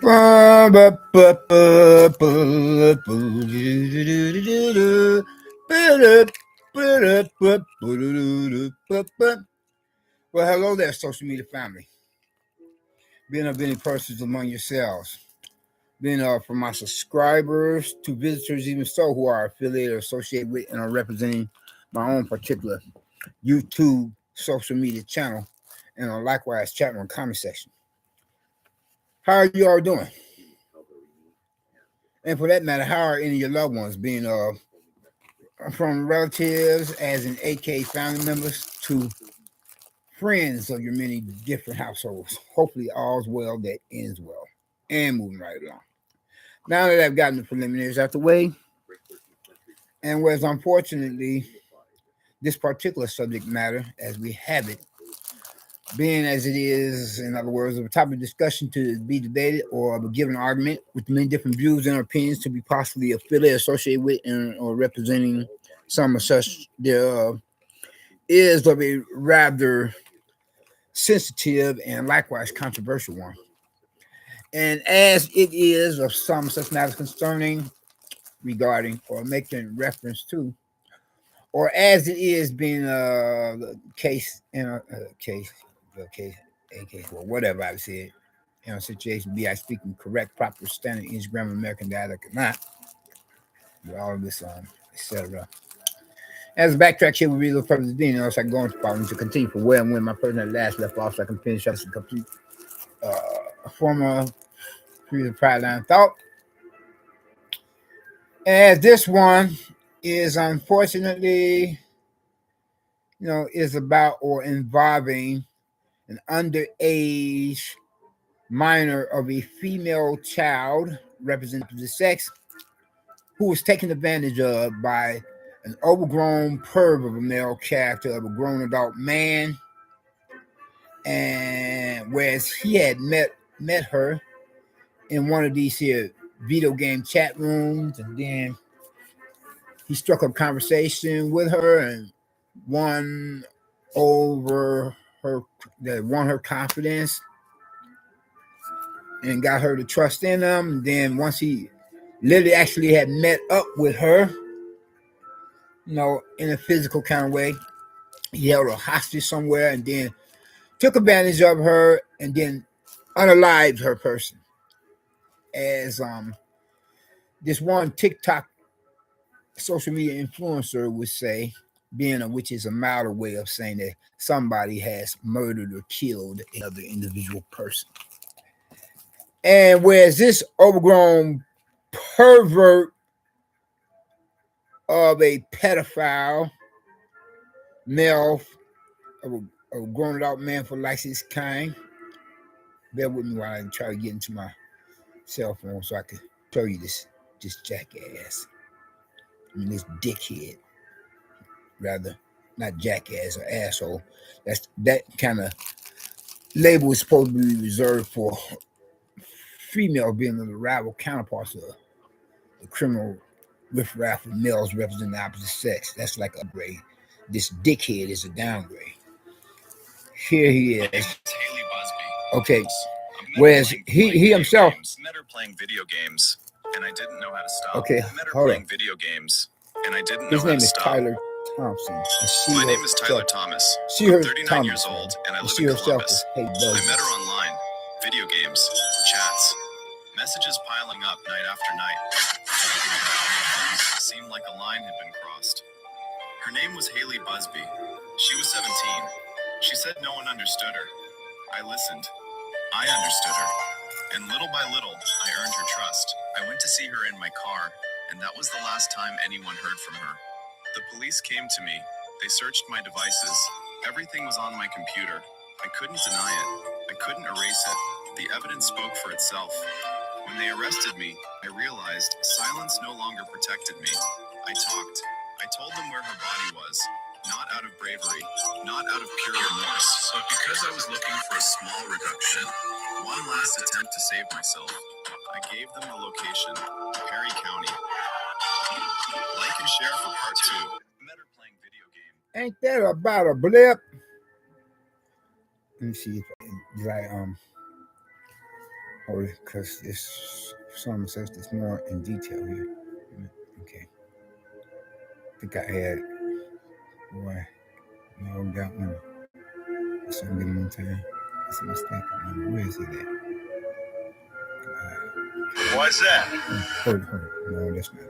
Well, hello there, social media family. Being of any persons among yourselves. Being from my subscribers to visitors, even so, who are affiliated or associated with and are representing my own particular YouTube social media channel, and likewise chat room comment section. How are you all doing? And for that matter, how are any of your loved ones being from relatives, as in AK family members, to friends of your many different households? Hopefully, all's well that ends well. And moving right along. Now that I've gotten the preliminaries out the way, and whereas unfortunately, this particular subject matter, as we have it, being as it is, in other words, of a topic of discussion to be debated or of a given argument with many different views and opinions to be possibly affiliated, associated with, and, or representing some of such thereof, is of a rather sensitive and likewise controversial one. And as it is of some such matters concerning, regarding, or making reference to, or as it is being the case in a case, or whatever I said, in a situation, be I speaking correct, proper, standard English, grammar, American dialect, or not, with all of this, etc. As a backtrack here, we read a little further than else I can go into problem to continue from where and when my person had last left off, so I can finish up some complete former previous prior line of thought. As this one is unfortunately, is about or involving an underage minor of a female child representing the sex who was taken advantage of by an overgrown perv of a male character of a grown adult man, and whereas he had met her in one of these here video game chat rooms, and then he struck up conversation with her and won over her, that won her confidence and got her to trust in him. And then once he literally actually had met up with her, in a physical kind of way, he held her hostage somewhere and then took advantage of her and then unalived her person. As this one TikTok social media influencer would say, which is a milder way of saying that somebody has murdered or killed another individual person. And whereas this overgrown pervert of a pedophile male, of a grown adult man for likes his kind, bear with me while I try to get into my cell phone so I can show you this jackass. This dickhead, rather, not jackass or asshole. That kind of label is supposed to be reserved for female being the rival counterparts of the criminal riffraff of males representing the opposite sex. That's like a upgrade. This dickhead is a downgrade. Here he is. Hailey Buzbee. Okay. Whereas he himself met her playing video games, and I didn't know how to stop. Okay, met her hold playing on. video games, and I didn't know His how name to is stop. Tyler Thompson. My name is Tyler Thomas. She I'm her 39 Thomas, years old, and I live she in herself Columbus. is Hey I met her online, video games, chats, messages piling up night after night. It seemed like a line had been crossed. Her name was Hailey Buzbee. She was 17. She said no one understood her. I listened. I understood her. And little by little, I earned her trust. I went to see her in my car, and that was the last time anyone heard from her. The police came to me. They searched my devices. Everything was on my computer. I couldn't deny it. I couldn't erase it. The evidence spoke for itself. When they arrested me, I realized silence no longer protected me. I talked. I told them where her body was, not out of bravery, not out of pure remorse, but because I was looking for a small reduction, one last attempt to save myself. I gave them the location, Perry County. Like and share for part 2. Met her playing video game. Ain't that about a blip? Let me see if I hold Hold it, because this some says this more in detail here. Okay. I think I had boy. No, got one. So I'm getting one time. That's a mistake. Where is it at? Why's that? Hold it. No, that's not it.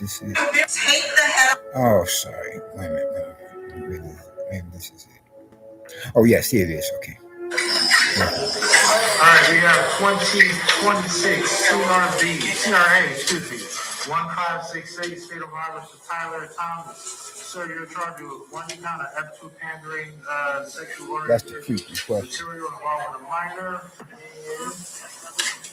This is. Oh, sorry. Wait a minute. Maybe this is it. Oh, yes, here it is. Okay. All right, we have 2026 CRA, excuse me, 1568, State of Iowa, Mr. Tyler Thomas. Sir, you're charged with 1 count of F2 pandering, sexual orientation material involving a minor,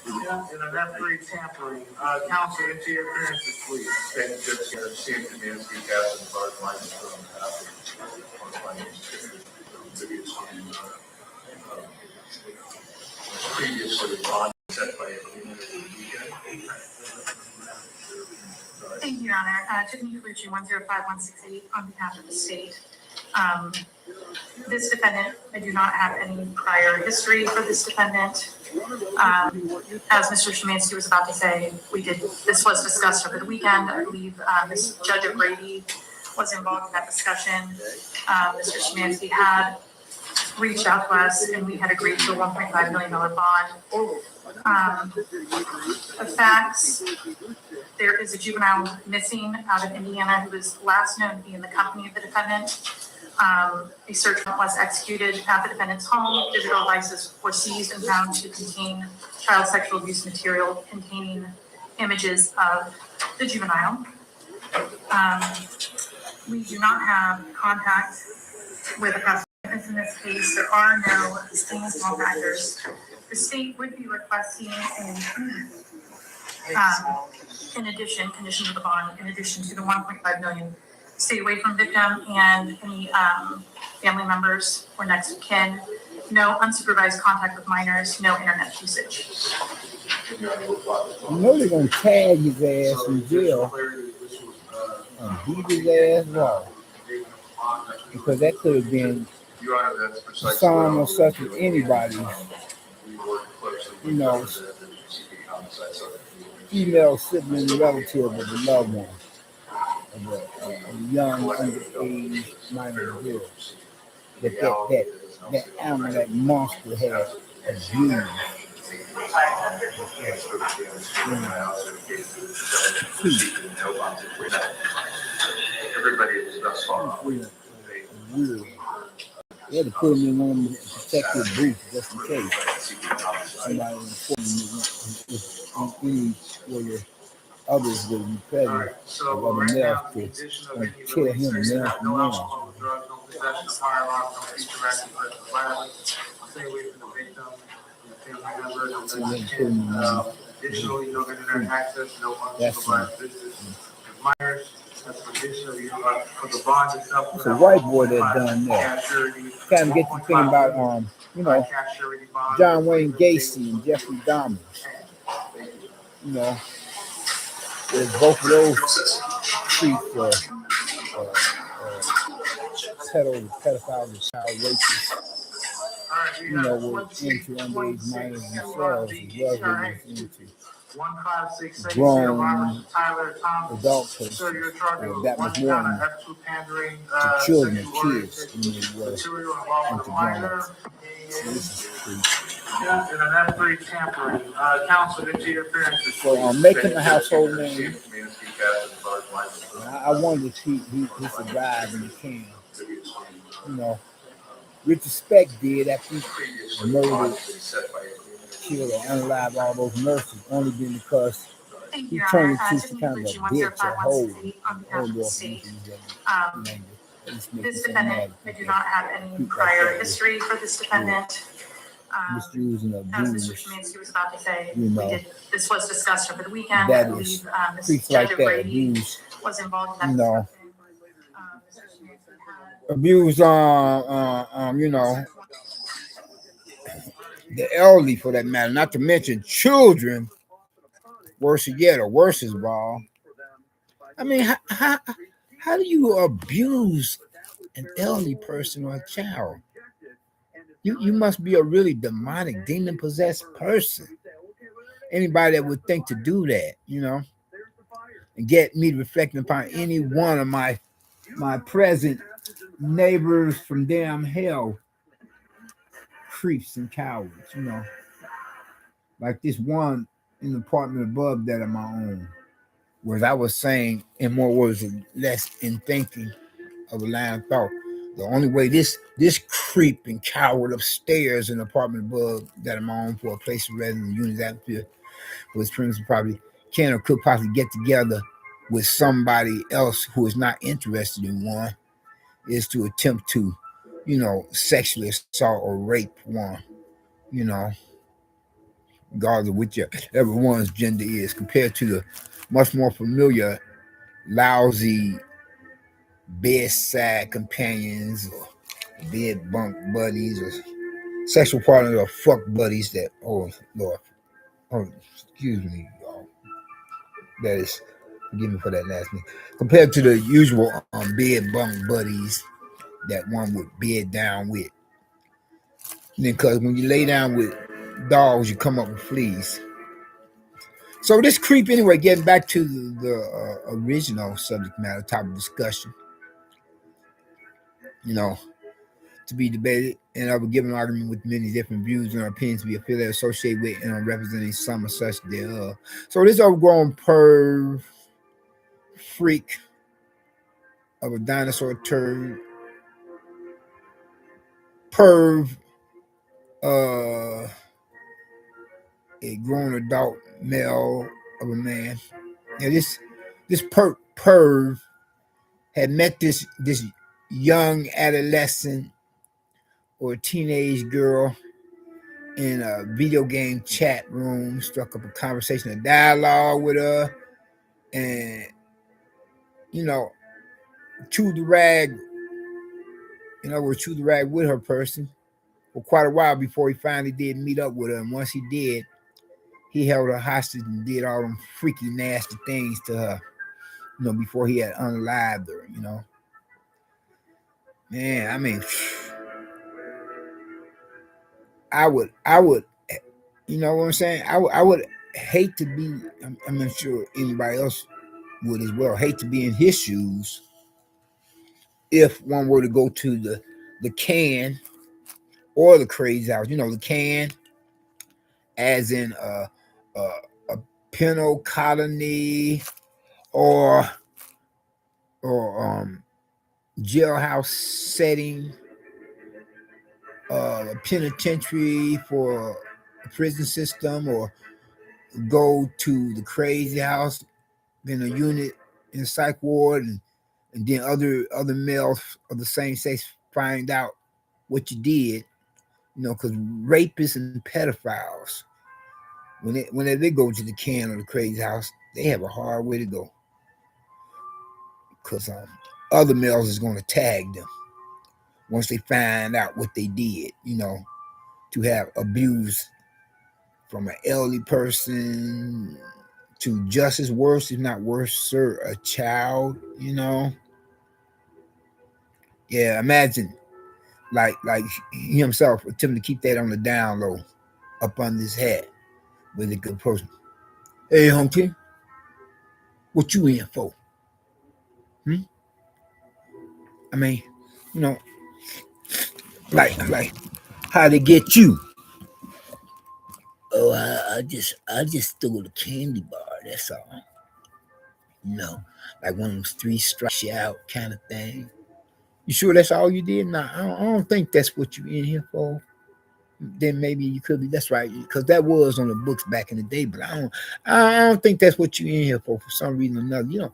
and an F3 tampering. Counsel, into your appearances, please. Thank you, Judge. Seeing community gas and bars, minors from previously on set by a community weekend. Thank you, Your Honor. Tiffany Calucci, 105168, on behalf of the state. This defendant, I do not have any prior history for this defendant. As Mr. Szymanski was about to say, this was discussed over the weekend. I believe Ms. Judge O'Grady was involved in that discussion. Mr. Szymanski had reached out to us and we had agreed to a $1.5 million bond. The facts, there is a juvenile missing out of Indiana who was last known to be in the company of the defendant. A search warrant was executed at the defendant's home. Digital devices were seized and found to contain child sexual abuse material containing images of the juvenile. We do not have contact with the prosecutor in this case. There are no distinct small factors. The state would be requesting in addition, conditions of the bond, in addition to the 1.5 million, stay away from victim and any family members or next of kin, no unsupervised contact with minors, no internet usage. You know they're gonna tag his ass in jail and beat his ass raw. Because that could have been some or such as anybody, you know, female sibling relative of the loved one, of a young underage minor girl. That animal, that monster had abused. Everybody is thus far. Weird. They had to put him in one of the protective briefs just in case somebody informed me where your others would be present. Right, so right now, the addition of any kill him release, now. no alcohol, drugs, no possession of firearms, no future acts of violence, stay away from the victim, and family members, and additionally, no internet access, no unsupervised visits with minors. That's additionally for the bond itself. It's a white boy that done that. Kind of get you thinking about you know, John Wayne Gacy and Jeffrey Dahmer. You know, there's both of those streets for pedophiles and child rapists. You know, were into underage minors themselves as well as they was into grown adult persons. That was more to children and kids than it was into grown-ups. So I'm making the household name. I wanted to keep he survived and he can. You know, Richard Speck did after he murdered, killed, or unalived all those nurses, only been because he turned into kind of a bitch, a whole this defendant, I do not have any prior history for this defendant. Misusing of As Mr. Szymanski was about to say, this was discussed over the weekend. I believe Ms. Judge O'Grady was involved in that discussion. Abuse you know, the elderly for that matter, not to mention children, worse yet, or worse is ball. I mean, how do you abuse an elderly person or a child? You must be a really demonic, demon possessed person. Anybody that would think to do that, and get me reflecting upon any one of my present neighbors from damn hell, creeps and cowards. Like this one in the apartment above that of my own. Whereas I was saying in more words or less in thinking of a line of thought. The only way this creep and coward upstairs in the apartment above that I'm on for a place of residence unit atmosphere was friends probably can or could possibly get together with somebody else who is not interested in one is to attempt to, sexually assault or rape one, you know, regardless of whichever one's gender is, compared to the much more familiar lousy bedside companions or bed bunk buddies or sexual partners or fuck buddies that, oh Lord, oh, excuse me, y'all. That is, forgive me for that last name. Compared to the usual bed bunk buddies that one would bed down with. Because when you lay down with dogs, you come up with fleas. So this creep, anyway, getting back to the original subject matter, topic of discussion, to be debated, and I would give an argument with many different views and opinions to be affiliated, associated with, and representing some or such thereof. So this overgrown perv freak of a dinosaur turd, perv, a grown adult male of a man. Now this perv had met this young adolescent or teenage girl in a video game chat room, struck up a conversation, a dialogue with her, and chewed the rag, chewed the rag with her person for quite a while before he finally did meet up with her. And once he did, he held her hostage and did all them freaky, nasty things to her, before he had unalived her. Man, I mean, I would, you know what I'm saying? I would hate to be, I'm not sure anybody else would as well, hate to be in his shoes if one were to go to the can or the crazy house. The can as in a penal colony or jailhouse setting, a penitentiary for a prison system, or go to the crazy house in a unit in a psych ward, and then other males of the same sex find out what you did, because rapists and pedophiles, when they go to the can or the crazy house, they have a hard way to go, because other males is going to tag them once they find out what they did, to have abused from an elderly person to just as worse, if not worse, sir, a child, Yeah, imagine like he himself attempting to keep that on the down low up under his head with a good person. Hey, hunky, what you in for? I mean, you know, like how they get you? Oh, I just stole a candy bar. That's all. Like one of those three strikes you out kind of thing. You sure that's all you did? Nah, I don't think that's what you in here for. Then maybe you could be. That's right, because that was on the books back in the day. But I don't think that's what you in here for some reason or another. You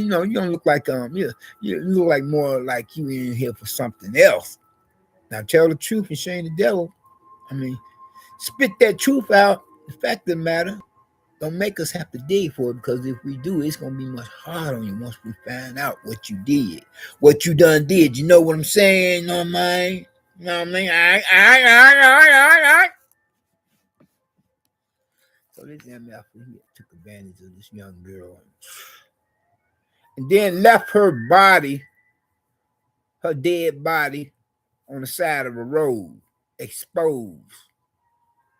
don't look like you look like more like you in here for something else. Now tell the truth and shame the devil. I mean, spit that truth out. The fact of the matter, don't make us have to dig for it, because if we do, it's gonna be much harder on you once we find out what you did, what you done did. You know what I'm saying? You know what I mean? You know what I mean? All right. So this MF, he took advantage of this young girl and then left her body, her dead body, on the side of a road. exposed,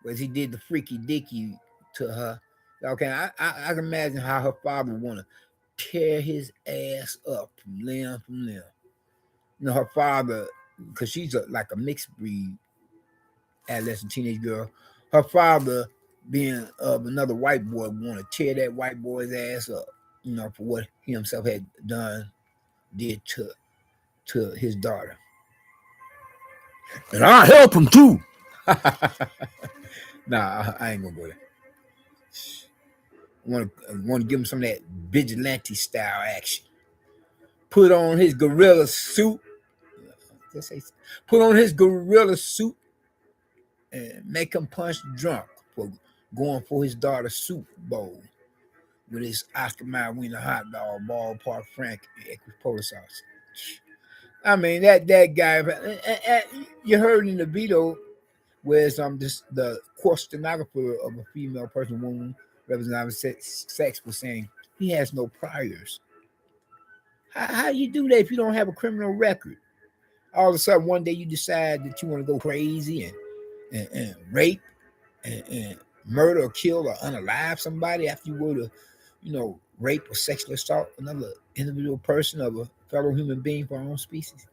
whereas he did the freaky dicky to her. Okay, I can imagine how her father would want to tear his ass up from limb from limb. You know, her father, because she's like a mixed breed adolescent teenage girl, her father, being of another white boy, would want to tear that white boy's ass up, you know, for what he himself had did to his daughter. And I'll help him too. Nah, I ain't gonna go there. I want to give him some of that vigilante style action. Put on his gorilla suit. Put on his gorilla suit and make him punch drunk for going for his daughter's Super Bowl with his Oscar Mayer wiener hot dog, ballpark Frank, equipolo sauce. I mean that guy. You heard in the video where this the court stenographer of a female person, woman representing sex, was saying he has no priors. How you do that if you don't have a criminal record? All of a sudden, one day you decide that you want to go crazy and rape and murder or kill or unalive somebody after you go to, you know, rape or sexually assault another individual person of a fellow human being for our own species.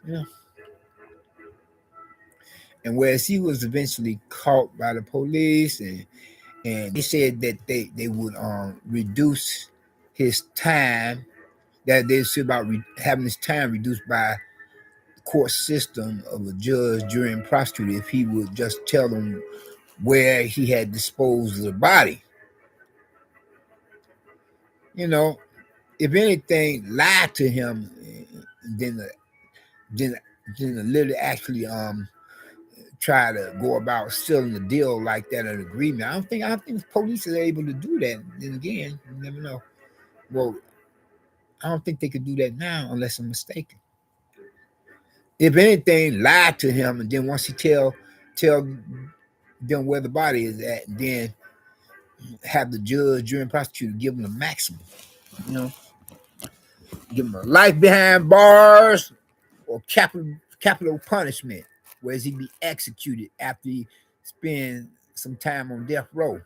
You know. And whereas he was eventually caught by the police and they said that they would reduce his time, that they said about having his time reduced by the court system of a judge, jury, and prosecutor if he would just tell them where he had disposed of the body. You know, if anything, lie to him, then literally actually try to go about sealing a deal like that, an agreement. I don't think the police are able to do that. Then again, you never know. Well, I don't think they could do that now unless I'm mistaken. If anything, lie to him, and then once he tell them where the body is at, and then have the judge, jury, and prosecutor give him the maximum. You know, give him a life behind bars or capital punishment, whereas he'd be executed after he spend some time on death row.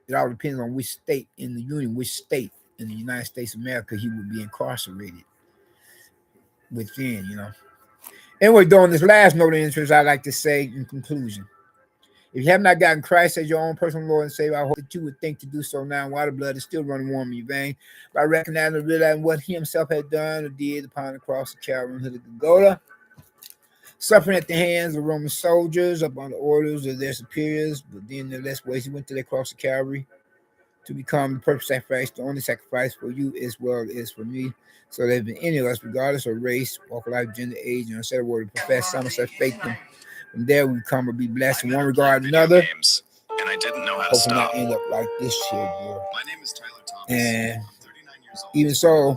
It all depends on which state in the Union, which state in the United States of America he would be incarcerated within, you know. Anyway, during this last note of interest, I'd like to say in conclusion, if you have not gotten Christ as your own personal Lord and Savior, I hope that you would think to do so now while the blood is still running warm in your veins, by recognizing and realizing what he himself had done or did upon the cross of Calvary and the Golgotha, suffering at the hands of Roman soldiers upon the orders of their superiors, but then in less ways he went to the cross of Calvary to become the perfect sacrifice, the only sacrifice for you as well as for me. So that if any of us, regardless of race, walk of life, gender, age, and set word, profess some such faith, from there we come or be blessed in one regard or another. Games, and I didn't know how to Hopefully stop. not end up like this here, boy. My name is Tyler Thomas. And I'm 39 years old. even so,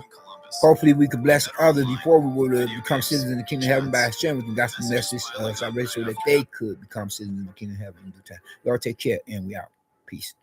hopefully we could bless others before we would become citizens in the kingdom of heaven by sharing with them the gospel message of salvation so that they could become citizens in the kingdom of heaven in due time. Y'all take care, and we out. Peace.